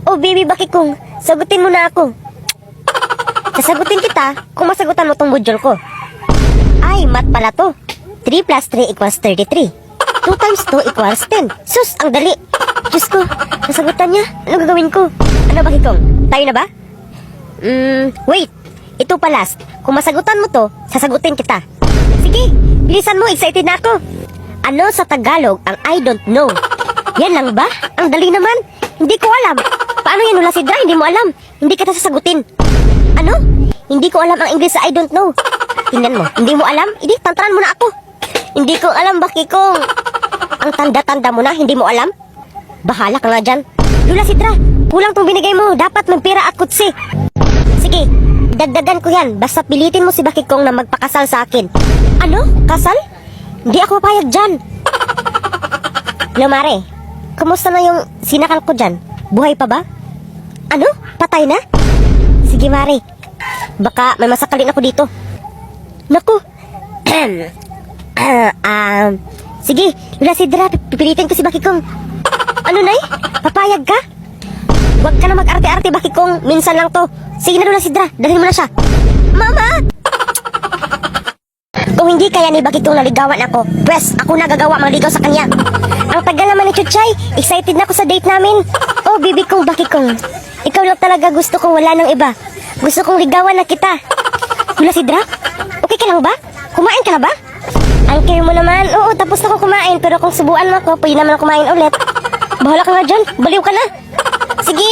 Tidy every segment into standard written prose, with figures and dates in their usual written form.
Oh baby, Baki Kong, sagutin mo na ako. Sasagutin kita kung masagutan mo tong budyol ko. Ay, math pala to. 3 plus 3 equals 33. 2 times 2 equals 10. Sus, ang dali. Diyos ko, nasagutan niya. Ano gagawin ko? Ano Baki Kong? Tayo na ba? Wait. Ito pa last. Kung masagutan mo to, sasagutin kita. Sige, bilisan mo, excited na ako. Ano sa Tagalog ang I don't know? Yan lang ba? Ang dali naman. Hindi ko alam. Paano yan, Lola Sidra? Hindi mo alam. Hindi kita sasagutin. Ano? Hindi ko alam ang English sa I don't know. Tingnan mo, hindi mo alam? Hindi, tantaran mo na ako. Hindi ko alam, Baki Kong. Ang tanda-tanda mo na, hindi mo alam? Bahala ka nga dyan. Lola Sidra, kulang tong binigay mo. Dapat magpira at kutsi. Sige, dagdagan ko yan. Basta pilitin mo si Baki Kong na magpakasal sa akin. Ano? Kasal? Hindi ako papayag dyan. Hello, Mare. Kumusta na yung sinakal ko dyan? Buhay pa ba? Ano? Patay na? Sige, Mare. Baka may masakalin ako dito. Naku. Sige, Lola Sidra, pipilitin ko si Baki Kong. Ano, Nay? Papayag ka? Huwag ka na mag-arte-arte, Baki Kong. Minsan lang to. Sige na, Lola Sidra, dalhin mo na siya. Mama! Kung hindi kaya ni Baki Kong naligawan ako, pwes, ako nagagawa mangligaw sa kanya. Ang tagal naman ni Chuchay, excited na ako sa date namin. Oh, bibi kong Baki Kong. Ikaw lang talaga gusto kong wala ng iba. Gusto kong ligawan na kita. Lola Sidra, okay ka lang ba? Kumain ka na ba? Ang care mo naman. Oo, tapos na ako kumain. Pero kung subuan mo ako, pwede naman ako kumain ulit. Bahala ka nga dyan. Baliw ka na. Sige,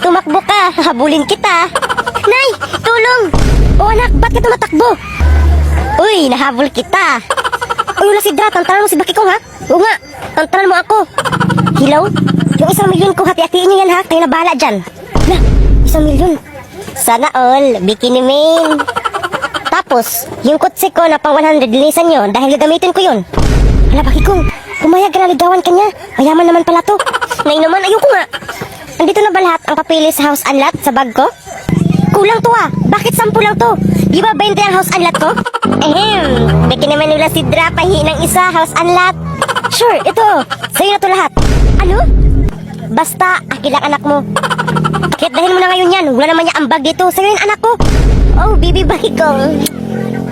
tumakbo ka. Habulin kita. Nay, tulong. O anak, ba't ka tumatakbo? Uy, nahabol kita. Uy, Lola Sidra, tantaran mo si Baki Kong, ha? Oo nga, tantaran mo ako. Hilaw, yung 1 milyon ko, hati-hatiin niyo yan, ha? Kayo na bahala dyan. Na, 1 milyon. Sana all, bikini main. Tapos, yung kutsi ko na pang 100 linisan nyo dahil gagamitin ko yun. Hala, Baki Kong, pumayag ka na ligawan ka niya. Mayaman naman pala to. Nay naman, ayoko nga. Andito na ba lahat ang papilis sa house and lot sa bag ko? Kulang to ah. Bakit 10 lang to? Di ba 20 ang house and lot ko? Biki naman Lola Sidra, pahi ng isa, house and lot. Sure, ito. Sa'yo na to lahat. Ano? Basta, akin lang anak mo. Kahit dahil mo na ngayon yan, wala naman niya ang bag dito. Sa'yo yung anak ko. Oh, baby Baki Kong.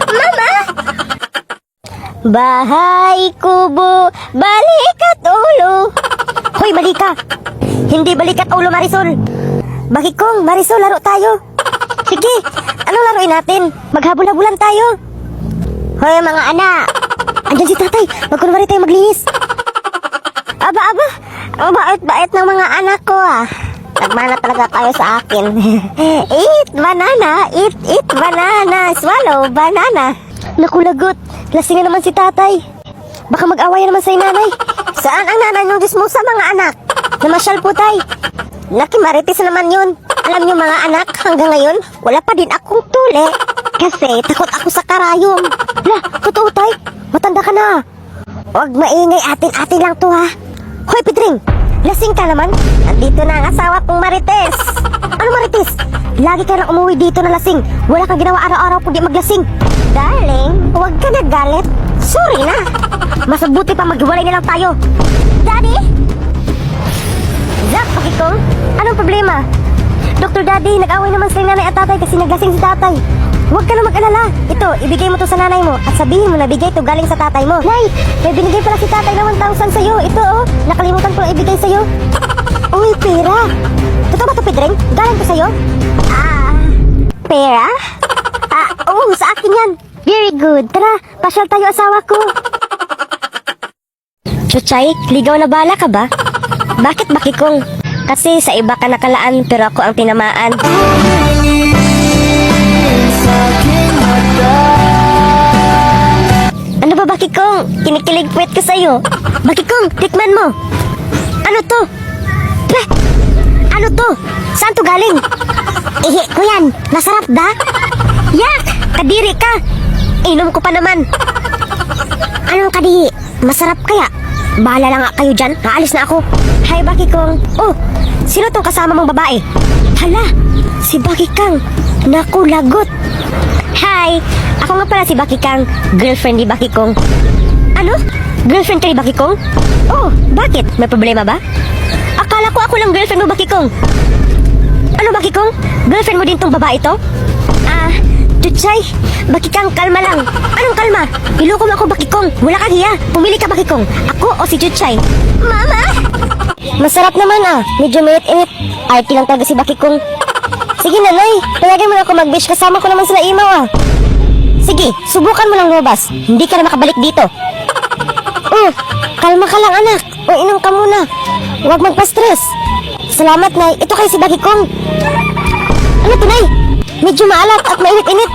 Mama! Bahay, kubo, balik at ulo. Hoy, balik ka. Hindi balik at ulo, Marisol. Baki Kong, Marisol, laro tayo. Sige, anong laruin natin? Maghabol-habulan tayo. Hoy, mga anak. Andyan si tatay. Magkunwari tayo maglinis. Aba. Ang bait-bait ng mga anak ko ah. Nagmana talaga kayo sa akin. Eat banana, eat banana, swallow banana. Naku, lagot. Lasing na naman si tatay. Baka mag-away naman sa'yo nanay. Saan ang nanay ng Diyos mo sa mga anak? Namasyal po tay. Laki marites naman yun. Alam niyo mga anak, hanggang ngayon, wala pa din akong tuli. Kasi takot ako sa karayom. Lah, totoo tay. Matanda ka na. Huwag maingay, atin-atin lang to ha. Hoy, Pedring. Lasing ka naman? Nandito na ang asawa kong Marites. Ano Marites? Lagi ka lang umuwi dito na lasing. Wala kang ginawa araw-araw kundi maglasing. Darling, huwag ka na galit. Sorry na. Mas mabuti pa maghiwalay na lang tayo. Daddy? Zak, Baki Kong? Anong problema? Dr. Daddy, nag-away naman sila nanay at tatay kasi naglasing si tatay. Huwag ka na mag-alala. Ito, ibigay mo to sa nanay mo at sabihin mo na bigay to galing sa tatay mo. Nay, may binigay pala si tatay na 1,000 sa'yo. Ito oh, nakalimutan ko lang ibigay sa'yo. Uy, pera. Totoo ba to, Pedring? Galing to sa'yo? Pera? Oo, sa akin yan. Very good. Tara, pasyal tayo asawa ko. Chuchay, ligaw na bala ka ba? Bakit Baki Kong? Kasi sa iba ka nakalaan pero ako ang tinamaan. Ano ba Baki Kong? Kinikilig puwet ko sa'yo. Baki Kong, tikman mo. Ano to? Peh! Ano to? Saan to galing? Ihi ko yan. Masarap da? Yak! Kadiri ka! Inom ko pa naman. Anong kadiri? Masarap kaya? Bahala lang nga kayo dyan. Naalis na ako. Hi Baki Kong. Oh, sino tong kasama mong babae? Hala, si Baki Kang. Naku, lagot. Hi, ako nga pala si Baki Kang, girlfriend ni Baki Kong. Ano? Girlfriend ka ni Baki Kong? Oh, bakit? May problema ba? Akala Akala ko ako lang girlfriend mo, Bakikong. Ano, Bakikong? Girlfriend mo din tong babae to? Chuchay, Bakikang, kalma lang. Anong kalma? Niloko mo ako, Bakikong. Wala kang hiya. Pumili ka, Bakikong. Ako o si Chuchay? Mama! Masarap naman Medyo mainit-init. Arty lang talaga si Bakikong. Sige, nanay. Payagan mo na ako mag-beach. Kasama ko naman sila imaw Sige, subukan mo lang lumabas. Hindi ka na makabalik dito. Kalma ka lang, anak. O inom ka muna. Huwag magpa-stress. Salamat, Nay. Ito kay si Bakikong. Ano to, Nay? Medyo maalat at mainit-init.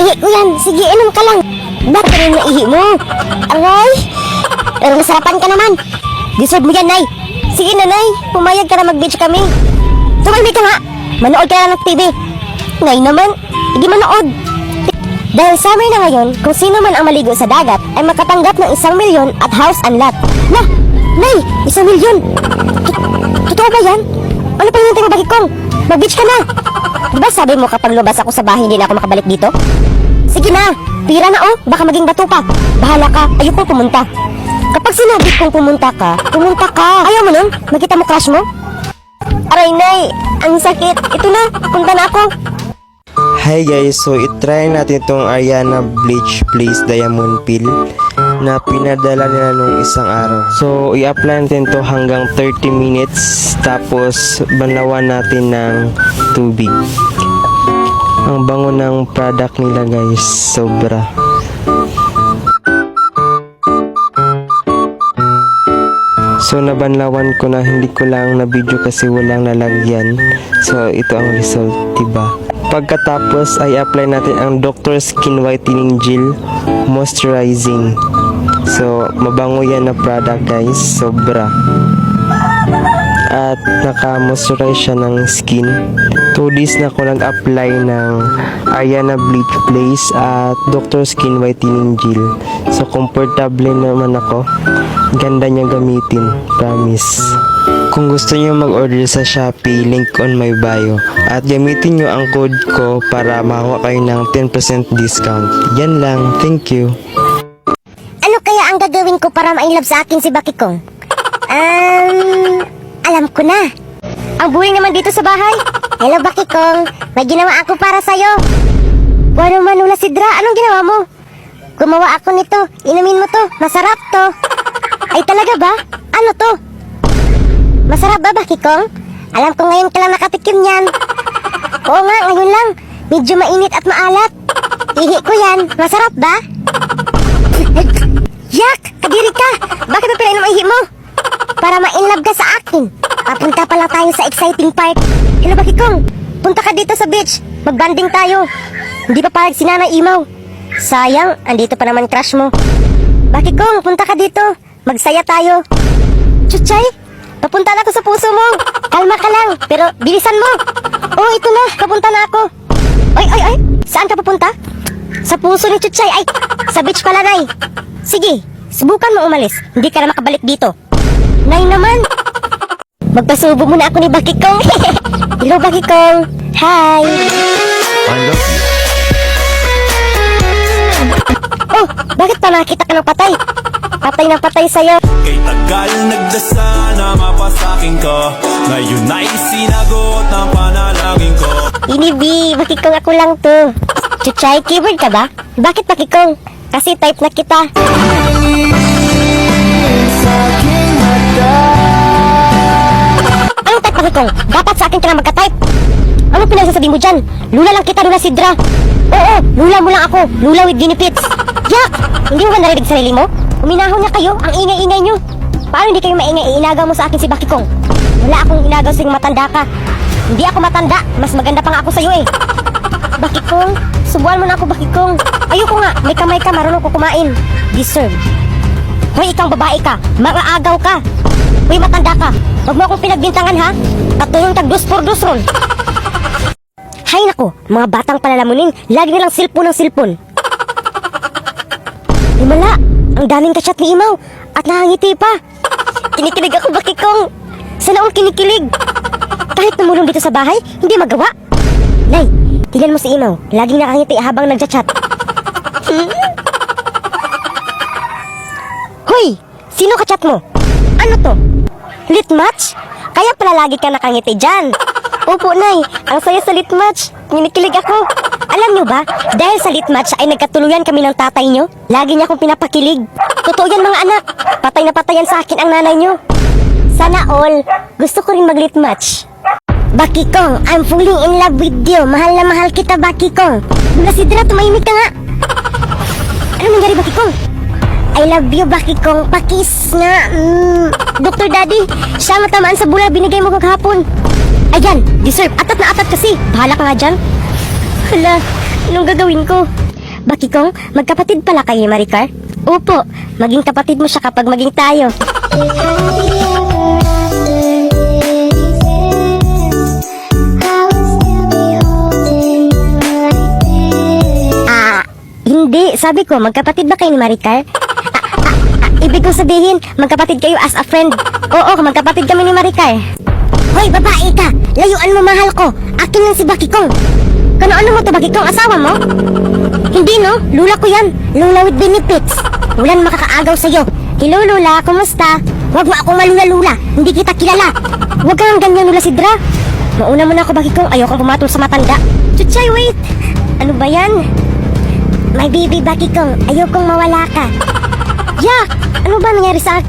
Ihi ko yan. Sige, inom ka lang. Ba't ka rin naihi mo? Aray! Pero nasarapan ka naman. Deserve mo yan, Nay. Sige na, Nay. Pumayag ka na mag-beach kami. Tumahimik ka nga. Manood ka na ng TV. Nay naman. Hindi manood. Dahil summer na ngayon, kung sino man ang maligo sa dagat ay makatanggap ng 1 milyon at house and lot. Nay! 1 milyon! Totoo ba yan? Ano pa yung mo, Bakikong? Mag-beach ka na! Diba sabi mo kapag lumabas ako sa bahay hindi na ako makabalik dito? Sige na! Pira na baka maging bato pa. Bahala ka, ayoko pumunta. Kapag sinabi kong pumunta ka, pumunta ka. Ayaw mo nun? Makita mo crush mo? Aray, Nay! Ang sakit! Ito na! Punta na ako! Hi guys, so itry natin itong Ariana Bleach Place Diamond Peel na pinadala nila nung isang araw. So i-apply natin to hanggang 30 minutes tapos banawan natin ng tubig. Ang bango ng product nila guys, sobra. So nabanlawan ko na, hindi ko lang na video kasi walang lalagyan. So ito ang result, diba? Pagkatapos ay apply natin ang Dr. Skin Whitening Gel Moisturizing. So mabango yan na product guys, sobra. At naka-moisturize siya ng skin. 2 days na ako nag-apply ng Ariana Bleach Place at Dr. Skin Whitening Gel. So comfortable naman ako. Ganda niya gamitin, promise. Kung gusto niyo mag-order sa Shopee, link on my bio. At gamitin niyo ang code ko para makakuha kayo ng 10% discount. Yan lang, thank you. Ano kaya ang gagawin ko para ma-inlove sa akin si Bakikong? Alam ko na. Ang buhay naman dito sa bahay. Hello, Bakikong. May ginawa ako para sa'yo. Wala manula sidra. Anong ginawa mo? Gumawa ako nito. Inumin mo to. Masarap to. Ay talaga ba? Ano to? Masarap ba, Bakikong? Alam ko ngayon ka lang nakatikim yan. Oo nga, ngayon lang. Medyo mainit at maalat. Ihi ko yan. Masarap ba? Yak! Kadiri ka! Bakit mo pinainom ang ihi mo? Para ma-inlove ka sa akin. Papunta pa lang tayo sa exciting part. Hello, Bakikong. Punta ka dito sa beach. Mag-banding tayo. Hindi pa parang si Nanay Imaw. Sayang, andito pa naman crush mo. Bakikong, punta ka dito. Magsaya tayo. Chuchay, papunta na ako sa puso mo. Kalma ka lang, pero bilisan mo. Oh, ito na. Papunta na ako. Ay. Saan ka papunta? Sa puso ni Chuchay. Ay, sa beach pala, Nay. Sige, subukan mo umalis. Hindi ka na makabalik dito. Nay naman. Magpasubo muna ako ni Bakikong. Hello, Bakikong. Hi. I love you. Oh, bakit pa nakita ka ng patay? Patay na patay sa'yo. Kay tagal nagdasal na mapasakin ka. Ngayon ay sinagot ng panalangin ko. Inibi, Bakikong ako lang to. Chuchay, keyword ka ba? Bakit Bakikong? Kasi type na kita. Anong type Bakikong? Dapat sa akin ka na magka-type. Ano pinagsasabi mo dyan? Lula lang kita, Lula Sidra. Oo, lula mo lang ako. Lula with guinea-pigs. Yak! Hindi mo ba narinig sarili mo? Uminahon na kayo, ang ingay-ingay nyo. Paano hindi kayo maingay? Inagaw mo sa akin si Bakikong. Wala akong inagaw sa'yo, matanda ka. Hindi ako matanda, mas maganda pa nga ako sa'yo eh. Bakikong, subuan mo na ako, Bakikong. Ayoko nga, may kamay ka, marunong ko kumain. Deserve. Hoy, ikaw babae ka, mga-agaw ka. Hoy, matanda ka, huwag mo akong pinagbintangan ha. Patulong tag-dus-por-dus ron. Hay nako, mga batang palalamunin, lagi nilang silpon ng silpon. Himala, ang daming kachat ni Imaw at nakangiti pa. Kinikilig ako, Bakikong. Sana all kinikilig. Kahit tumulong dito sa bahay, hindi magawa. Nay, tingnan mo si Imaw, laging nakangiti habang nagchat-chat. Hoy, sino kachat mo? Ano to? Lit match? Kaya pala lagi ka nakangiti dyan. Opo, Nay. Ang saya sa litmatch. Kinikilig ako. Alam nyo ba, dahil sa litmatch ay nagkatuluyan kami ng tatay nyo. Lagi niya akong pinapakilig. Totoo yan mga anak. Patay na patayan sa akin ang nanay nyo. Sana all, gusto ko rin mag-litmatch. Baki Kong, I'm falling in love with you. Mahal na mahal kita, Baki Kong. Mula si Dra, tumahimik ka nga. Ano nangyari, Baki Kong? I love you, Baki Kong. Pakis nga. Dr. Daddy, siya matamaan sa bula binigay mo kaghapon. Ayan, deserve. Atat na atat kasi. Bahala ka nga dyan. Hala, anong gagawin ko? Baki Kong, magkapatid pala kayo, Maricar? Opo, maging kapatid mo siya kapag maging tayo. Hindi, sabi ko, magkapatid ba kayo ni Maricar? Ibig kong sabihin, magkapatid kayo as a friend. Oo, magkapatid kami ni Maricar. Hoy, babae ka! Layuan mo, mahal ko! Akin lang si Baki Kong! Ano mo to, Baki Kong? Asawa mo? Hindi, no? Lula ko yan. Lula with benefits. Wala na makakaagaw sa'yo. Hello, Lula. Kumusta? Huwag mo akong malula-lula. Hindi kita kilala. Huwag kang ganyan, Lula Sidra. Mauna mo na ako, Baki Kong. Ayokong pumatol sa matanda. Chuchay, wait! Ano ba yan? My baby, Baki Kong. Ayokong mawala ka. Yak! Ano ba nangyari sa akin?